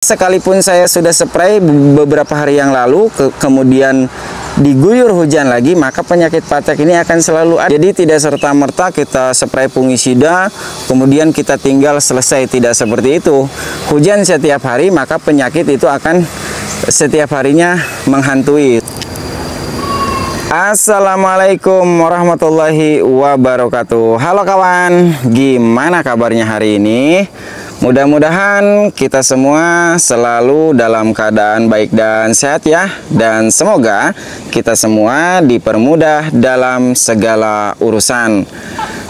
Sekalipun saya sudah spray beberapa hari yang lalu, kemudian diguyur hujan lagi, maka penyakit patek ini akan selalu ada. Jadi tidak serta-merta kita spray fungisida, kemudian kita tinggal selesai. Tidak seperti itu. Hujan setiap hari, maka penyakit itu akan setiap harinya menghantui. Assalamualaikum warahmatullahi wabarakatuh. Halo kawan, gimana kabarnya hari ini? Mudah-mudahan kita semua selalu dalam keadaan baik dan sehat ya. Dan semoga kita semua dipermudah dalam segala urusan.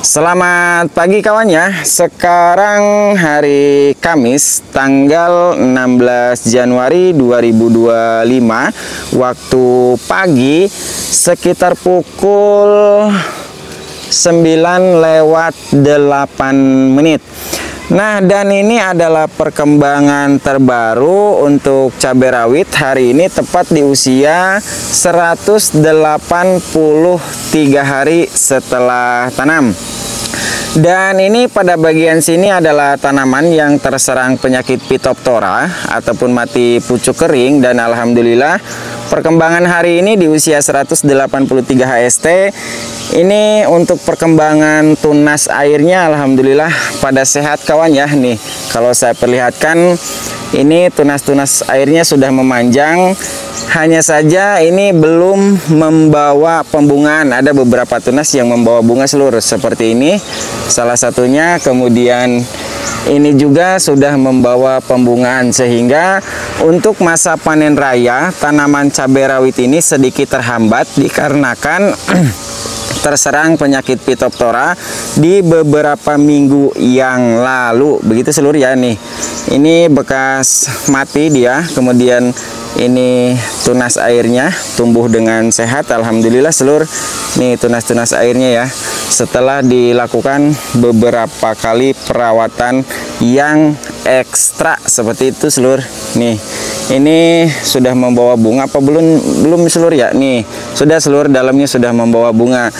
Selamat pagi kawan ya. Sekarang hari Kamis tanggal 16 Januari 2025. Waktu pagi sekitar pukul 9:08. Nah, dan ini adalah perkembangan terbaru untuk cabai rawit hari ini, tepat di usia 183 hari setelah tanam. Dan ini pada bagian sini adalah tanaman yang terserang penyakit Phytophthora ataupun mati pucuk kering, dan alhamdulillah perkembangan hari ini di usia 183 HST ini untuk perkembangan tunas airnya alhamdulillah pada sehat kawan ya. Nih kalau saya perlihatkan ini tunas-tunas airnya sudah memanjang, hanya saja ini belum membawa pembungaan. Ada beberapa tunas yang membawa bunga seluruh seperti ini salah satunya, kemudian ini juga sudah membawa pembungaan, sehingga untuk masa panen raya tanaman cabai rawit ini sedikit terhambat dikarenakan terserang penyakit Phytophthora di beberapa minggu yang lalu. Begitu seluruh ya. Nih ini bekas mati dia, kemudian ini tunas airnya tumbuh dengan sehat alhamdulillah seluruh. Nih tunas-tunas airnya ya, setelah dilakukan beberapa kali perawatan yang ekstra seperti itu seluruh. Nih ini sudah membawa bunga apa belum seluruh ya. Nih sudah seluruh, dalamnya sudah membawa bunga.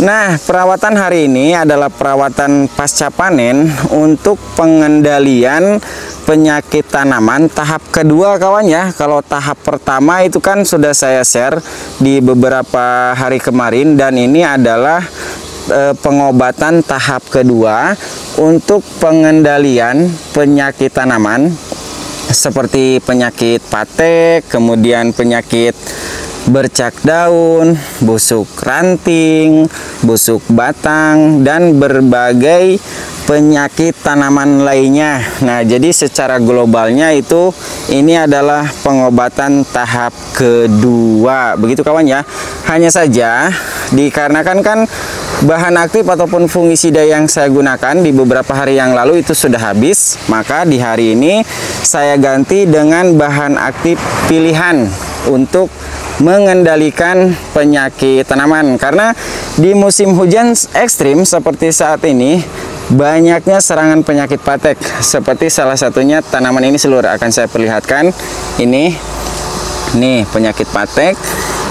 Nah, perawatan hari ini adalah perawatan pasca panen untuk pengendalian penyakit tanaman tahap kedua kawan ya. Kalau tahap pertama itu kan sudah saya share di beberapa hari kemarin, dan ini adalah pengobatan tahap kedua untuk pengendalian penyakit tanaman seperti penyakit patek, kemudian penyakit bercak daun, busuk ranting, busuk batang, dan berbagai penyakit tanaman lainnya. Nah, jadi secara globalnya itu ini adalah pengobatan tahap kedua. Begitu kawan ya. Hanya saja dikarenakan kan bahan aktif ataupun fungisida yang saya gunakan di beberapa hari yang lalu itu sudah habis, maka di hari ini saya ganti dengan bahan aktif pilihan untuk mengendalikan penyakit tanaman. Karena di musim hujan ekstrim seperti saat ini banyaknya serangan penyakit patek, seperti salah satunya tanaman ini seluruh. Akan saya perlihatkan ini nih penyakit patek.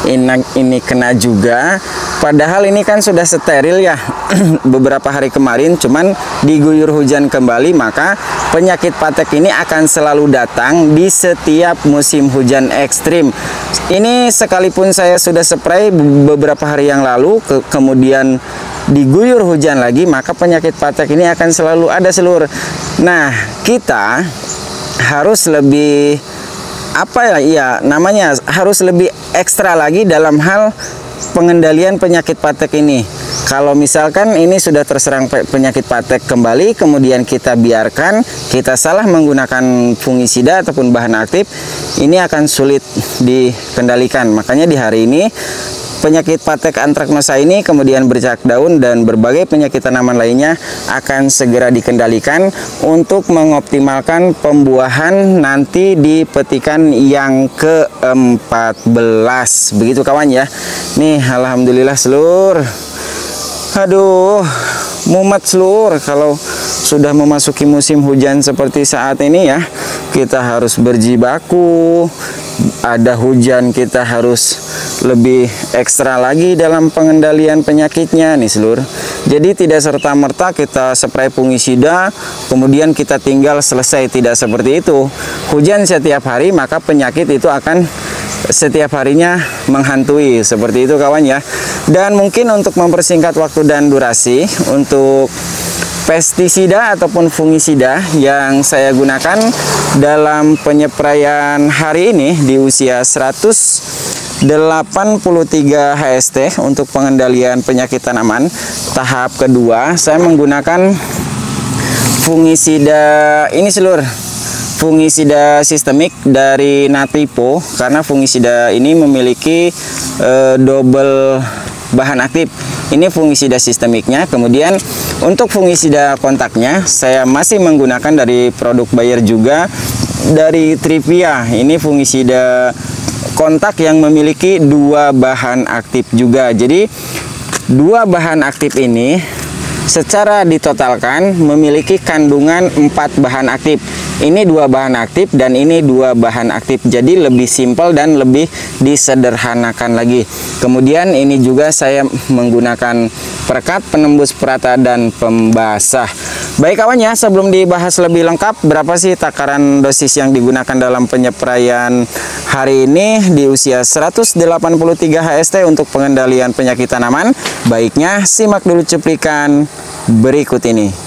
Ini kena juga, padahal ini kan sudah steril ya beberapa hari kemarin, cuman diguyur hujan kembali, maka penyakit patek ini akan selalu datang di setiap musim hujan ekstrim. Ini sekalipun saya sudah spray beberapa hari yang lalu, kemudian diguyur hujan lagi, maka penyakit patek ini akan selalu ada seluruh. Nah, kita harus lebih namanya harus lebih ekstra lagi dalam hal pengendalian penyakit patek ini. Kalau misalkan ini sudah terserang penyakit patek kembali, kemudian kita biarkan, kita salah menggunakan fungisida ataupun bahan aktif, ini akan sulit dikendalikan. Makanya di hari ini penyakit patek antraknosa ini, kemudian bercak daun, dan berbagai penyakit tanaman lainnya akan segera dikendalikan untuk mengoptimalkan pembuahan nanti di petikan yang ke-14. Begitu kawan ya. Nih alhamdulillah seluruh. Aduh, mumet seluruh kalau sudah memasuki musim hujan seperti saat ini ya. Kita harus berjibaku, ada hujan kita harus lebih ekstra lagi dalam pengendalian penyakitnya nih seluruh. Jadi tidak serta-merta kita spray fungisida kemudian kita tinggal selesai, tidak seperti itu. Hujan setiap hari maka penyakit itu akan setiap harinya menghantui, seperti itu kawan ya. Dan mungkin untuk mempersingkat waktu dan durasi, untuk pestisida ataupun fungisida yang saya gunakan dalam penyepraian hari ini di usia 183 HST untuk pengendalian penyakit tanaman tahap kedua, saya menggunakan fungisida ini seluruh fungisida sistemik dari Natipo, karena fungisida ini memiliki double bahan aktif. Ini fungisida sistemiknya. Kemudian untuk fungisida kontaknya saya masih menggunakan dari produk Bayer juga, dari Trivia. Ini fungisida kontak yang memiliki 2 bahan aktif juga. Jadi 2 bahan aktif ini secara ditotalkan memiliki kandungan 4 bahan aktif. Ini 2 bahan aktif dan ini 2 bahan aktif. Jadi lebih simpel dan lebih disederhanakan lagi. Kemudian ini juga saya menggunakan perekat, penembus perata, dan pembasah. Baik kawan ya, sebelum dibahas lebih lengkap berapa sih takaran dosis yang digunakan dalam penyepraian hari ini di usia 183 HST untuk pengendalian penyakit tanaman, baiknya simak dulu cuplikan berikut ini.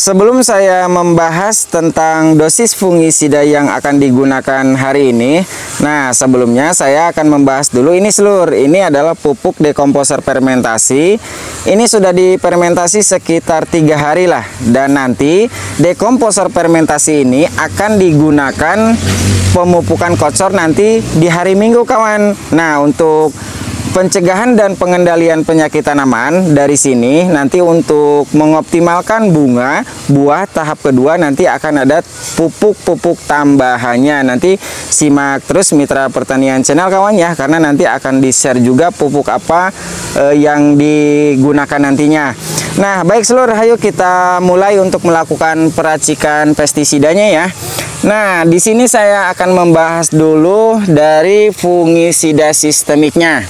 Sebelum saya membahas tentang dosis fungisida yang akan digunakan hari ini, nah sebelumnya saya akan membahas dulu ini seluruh. Ini adalah pupuk dekomposer fermentasi. Ini sudah difermentasi sekitar 3 hari lah. Dan nanti dekomposer fermentasi ini akan digunakan pemupukan kotsor nanti di hari Minggu kawan. Nah untuk pencegahan dan pengendalian penyakit tanaman dari sini nanti untuk mengoptimalkan bunga buah tahap kedua nanti akan ada pupuk-pupuk tambahannya. Nanti simak terus Mitra Pertanian Channel kawan ya, karena nanti akan di-share juga pupuk apa yang digunakan nantinya. Nah baik seluruh, ayo kita mulai untuk melakukan peracikan pestisidanya ya. Nah di sini saya akan membahas dulu dari fungisida sistemiknya.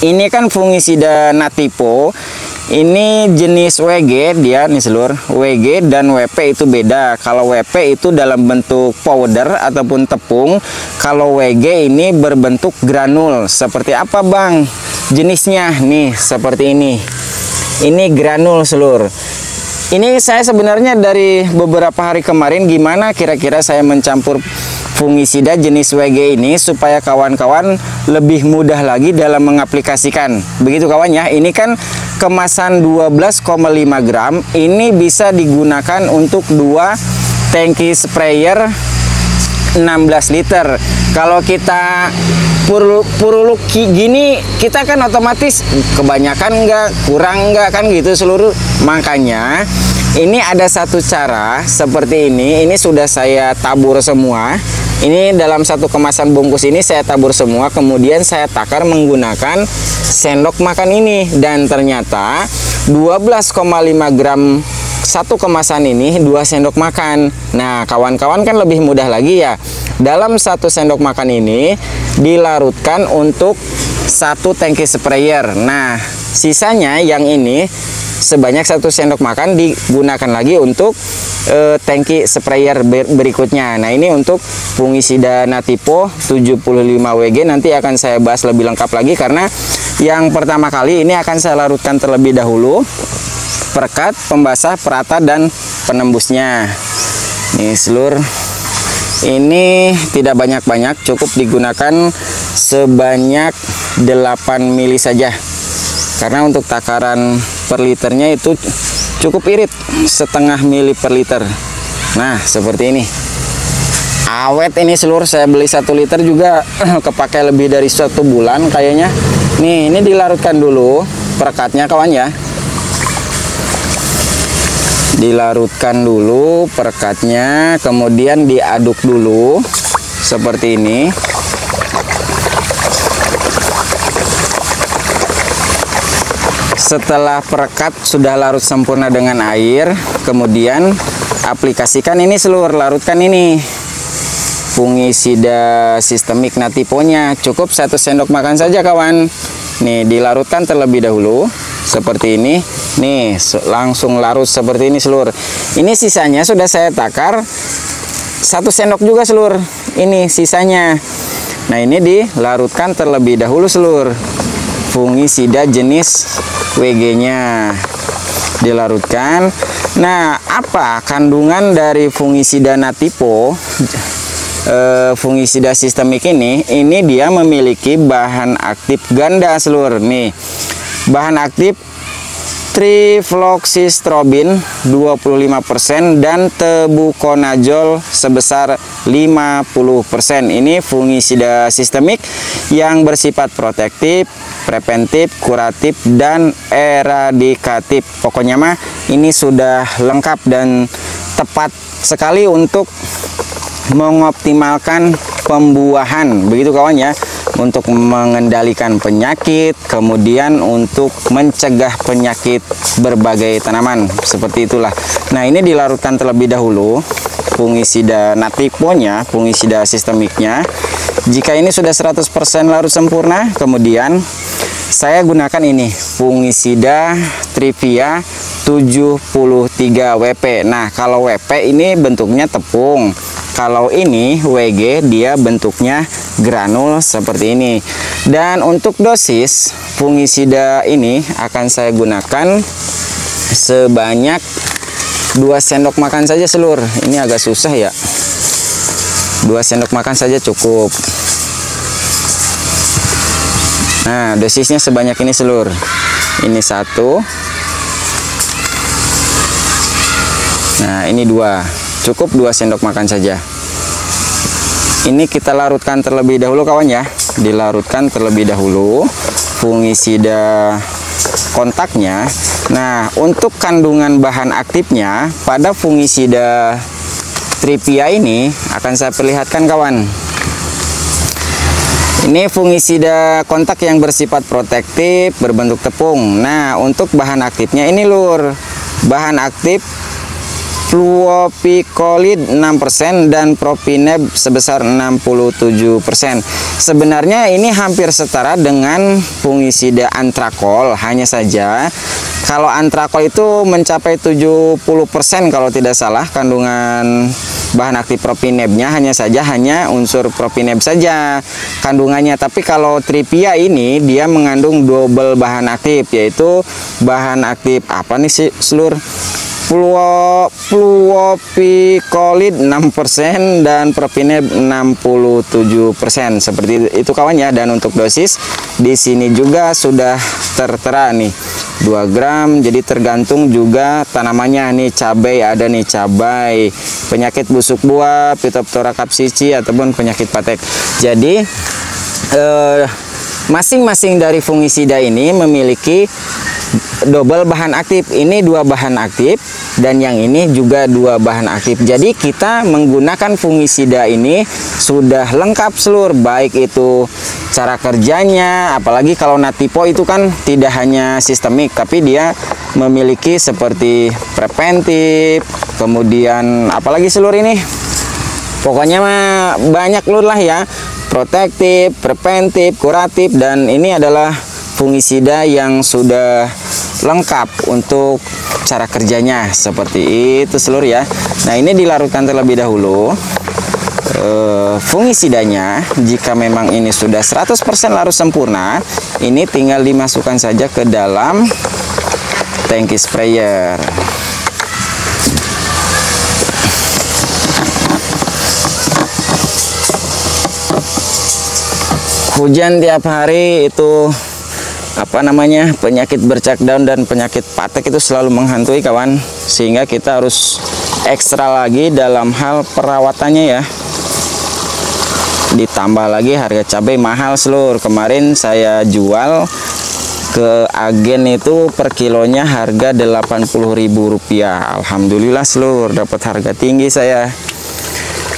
Ini kan fungisida Natipo. Ini jenis WG dia nih seluruh. WG dan WP itu beda. Kalau WP itu dalam bentuk powder ataupun tepung. Kalau WG ini berbentuk granul. Seperti apa bang jenisnya? Nih seperti ini. Ini granul seluruh. Ini saya sebenarnya dari beberapa hari kemarin gimana kira-kira saya mencampur fungisida jenis WG ini supaya kawan-kawan lebih mudah lagi dalam mengaplikasikan. Begitu kawan ya. Ini kan kemasan 12,5 gram. Ini bisa digunakan untuk 2 tangki sprayer 16 liter. Kalau kita puruluk gini, kita kan otomatis kebanyakan enggak, kurang enggak kan gitu seluruh. Makanya ini ada satu cara seperti ini. Ini sudah saya tabur semua. Ini dalam satu kemasan bungkus ini saya tabur semua. Kemudian saya takar menggunakan sendok makan ini. Dan ternyata 12,5 gram satu kemasan ini 2 sendok makan. Nah kawan-kawan kan lebih mudah lagi ya. Dalam 1 sendok makan ini dilarutkan untuk 1 tangki sprayer. Nah sisanya yang ini sebanyak 1 sendok makan digunakan lagi untuk tangki sprayer berikutnya. Nah ini untuk fungisida Natipo 75 WG nanti akan saya bahas lebih lengkap lagi, karena yang pertama kali ini akan saya larutkan terlebih dahulu perekat, pembasah, perata, dan penembusnya. Nih seluruh, ini tidak banyak-banyak, cukup digunakan sebanyak 8 mili saja, karena untuk takaran per liternya itu cukup irit, setengah mili per liter. Nah seperti ini, awet ini seluruh. Saya beli 1 liter juga kepakai lebih dari 1 bulan kayaknya. Nih ini dilarutkan dulu perekatnya kawan ya. Dilarutkan dulu perekatnya, kemudian diaduk dulu seperti ini. Setelah perekat sudah larut sempurna dengan air, kemudian aplikasikan ini seluruh, larutkan ini fungisida sistemik natiponya. Cukup 1 sendok makan saja kawan. Nih, dilarutkan terlebih dahulu seperti ini. Nih, langsung larut seperti ini seluruh. Ini sisanya sudah saya takar 1 sendok juga seluruh. Ini sisanya. Nah, ini dilarutkan terlebih dahulu seluruh. Fungisida jenis WG-nya dilarutkan. Nah, apa kandungan dari fungisida natipo? Fungisida sistemik ini dia memiliki bahan aktif ganda seluruh. Nih, bahan aktif trifloxystrobin 25% dan tebuconazole sebesar 50%. Ini fungisida sistemik yang bersifat protektif, preventif, kuratif, dan eradikatif. Pokoknya mah ini sudah lengkap dan tepat sekali untuk mengoptimalkan pembuahan, begitu kawan ya, untuk mengendalikan penyakit, kemudian untuk mencegah penyakit berbagai tanaman, seperti itulah. Nah, ini dilarutkan terlebih dahulu fungisida natiponya, fungisida sistemiknya. Jika ini sudah 100% larut sempurna, kemudian saya gunakan ini fungisida Trivia 73 WP. Nah, kalau WP ini bentuknya tepung. Kalau ini WG dia bentuknya granul seperti ini. Dan untuk dosis fungisida ini akan saya gunakan sebanyak 2 sendok makan saja seluruh. Ini agak susah ya. 2 sendok makan saja cukup. Nah, dosisnya sebanyak ini seluruh. Ini 1. Nah, ini 2. Cukup 2 sendok makan saja. Ini kita larutkan terlebih dahulu kawan ya. Dilarutkan terlebih dahulu fungisida kontaknya. Nah, untuk kandungan bahan aktifnya pada fungisida Trivia ini akan saya perlihatkan kawan. Ini fungisida kontak yang bersifat protektif, berbentuk tepung. Nah, untuk bahan aktifnya ini lur. Bahan aktif fluopicolid 6% dan propineb sebesar 67%. Sebenarnya ini hampir setara dengan fungisida antrakol, hanya saja kalau antrakol itu mencapai 70% kalau tidak salah kandungan bahan aktif propinebnya, hanya unsur propineb saja kandungannya. Tapi kalau Trivia ini dia mengandung double bahan aktif, yaitu bahan aktif apa nih sih seluruh, fluopicolid 6% dan propineb 67%, seperti itu kawan ya. Dan untuk dosis di sini juga sudah tertera nih 2 gram, jadi tergantung juga tanamannya. Nih cabai, ada nih cabai, penyakit busuk buah, Phytophthora capsici ataupun penyakit patek. Jadi masing-masing dari fungisida ini memiliki double bahan aktif. Ini 2 bahan aktif dan yang ini juga 2 bahan aktif. Jadi kita menggunakan fungisida ini sudah lengkap seluruh, baik itu cara kerjanya, apalagi kalau natipo itu kan tidak hanya sistemik tapi dia memiliki seperti preventif, kemudian apalagi seluruh ini, pokoknya mah banyak lur lah ya, protektif, preventif, kuratif, dan ini adalah fungisida yang sudah lengkap untuk cara kerjanya, seperti itu seluruh ya. Nah, ini dilarutkan terlebih dahulu fungisidanya. Jika memang ini sudah 100% larut sempurna, ini tinggal dimasukkan saja ke dalam tangki sprayer. Hujan tiap hari itu apa namanya, penyakit bercak daun dan penyakit patek itu selalu menghantui kawan, sehingga kita harus ekstra lagi dalam hal perawatannya ya. Ditambah lagi harga cabai mahal seluruh. Kemarin saya jual ke agen itu per kilonya harga Rp80.000. Alhamdulillah seluruh, dapat harga tinggi saya.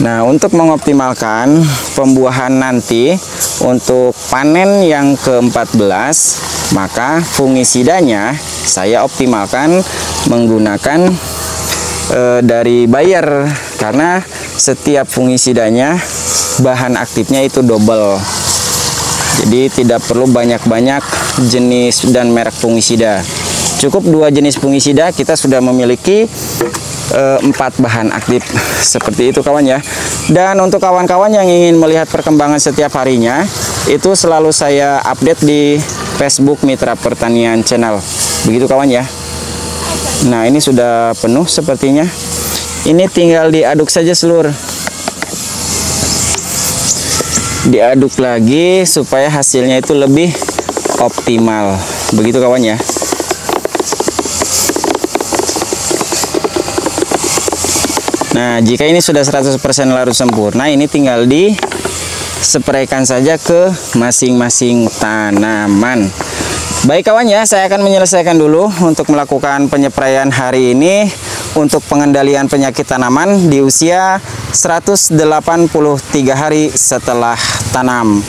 Nah, untuk mengoptimalkan pembuahan nanti untuk panen yang ke-14, maka fungisidanya saya optimalkan menggunakan dari buyer, karena setiap fungisidanya bahan aktifnya itu double. Jadi tidak perlu banyak-banyak jenis dan merek fungisida. Cukup 2 jenis fungisida kita sudah memiliki 4 bahan aktif. Seperti itu kawan ya. Dan untuk kawan-kawan yang ingin melihat perkembangan setiap harinya, itu selalu saya update di Facebook Mitra Pertanian Channel. Begitu kawan ya. Nah, ini sudah penuh sepertinya. Ini tinggal diaduk saja seluruh. Diaduk lagi supaya hasilnya itu lebih optimal. Begitu kawan ya. Nah, jika ini sudah 100% larut sempurna, ini tinggal dispraykan saja ke masing-masing tanaman. Baik kawan ya, saya akan menyelesaikan dulu untuk melakukan penyepraian hari ini untuk pengendalian penyakit tanaman di usia 183 hari setelah tanam.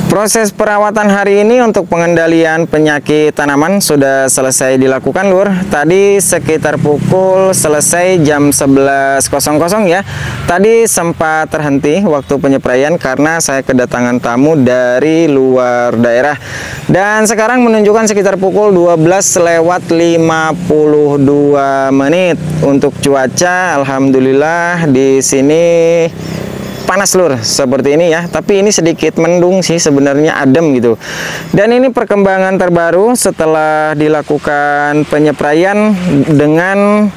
Proses perawatan hari ini untuk pengendalian penyakit tanaman sudah selesai dilakukan lur. Tadi sekitar pukul selesai jam 11.00 ya. Tadi sempat terhenti waktu penyepraian karena saya kedatangan tamu dari luar daerah. Dan sekarang menunjukkan sekitar pukul 12:52 menit. Untuk cuaca alhamdulillah di sini panas lur, seperti ini ya, tapi ini sedikit mendung sih, sebenarnya adem gitu. Dan ini perkembangan terbaru setelah dilakukan penyepraian dengan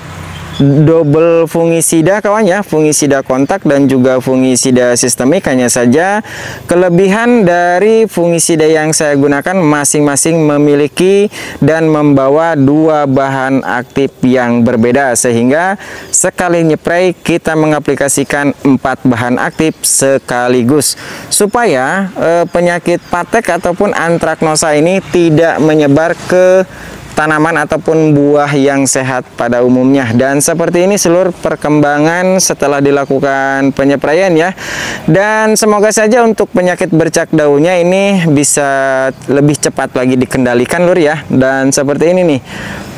double fungisida kawan ya, fungisida kontak dan juga fungisida sistemik. Hanya saja kelebihan dari fungisida yang saya gunakan masing-masing memiliki dan membawa 2 bahan aktif yang berbeda, sehingga sekali nyepray kita mengaplikasikan 4 bahan aktif sekaligus supaya penyakit patek ataupun antraknosa ini tidak menyebar ke tanaman ataupun buah yang sehat pada umumnya. Dan seperti ini seluruh perkembangan setelah dilakukan penyepraian ya. Dan semoga saja untuk penyakit bercak daunnya ini bisa lebih cepat lagi dikendalikan lur ya. Dan seperti ini nih.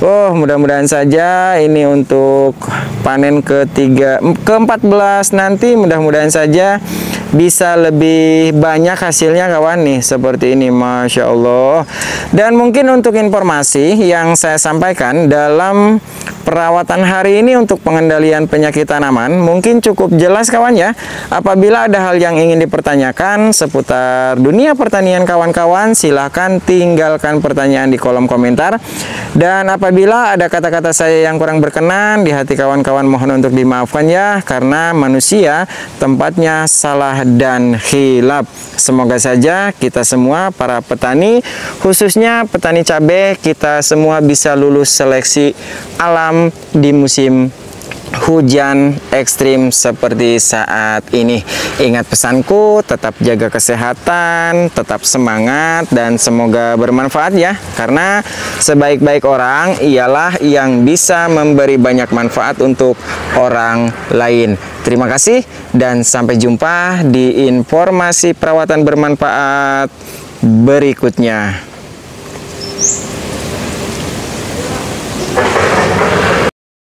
Oh, mudah-mudahan saja ini untuk panen ke-14 nanti mudah-mudahan saja bisa lebih banyak hasilnya kawan nih, seperti ini, Masya Allah. Dan mungkin untuk informasi yang saya sampaikan dalam perawatan hari ini untuk pengendalian penyakit tanaman mungkin cukup jelas kawan ya. Apabila ada hal yang ingin dipertanyakan seputar dunia pertanian kawan-kawan, silahkan tinggalkan pertanyaan di kolom komentar. Dan apabila ada kata-kata saya yang kurang berkenan di hati kawan-kawan, mohon untuk dimaafkan ya, karena manusia tempatnya salah dan khilaf. Semoga saja kita semua para petani, khususnya petani cabai, kita semua bisa lulus seleksi alam di musim hujan ekstrim seperti saat ini. Ingat pesanku, tetap jaga kesehatan, tetap semangat, dan semoga bermanfaat ya. Karena sebaik-baik orang ialah yang bisa memberi banyak manfaat untuk orang lain. Terima kasih dan sampai jumpa di informasi perawatan bermanfaat berikutnya.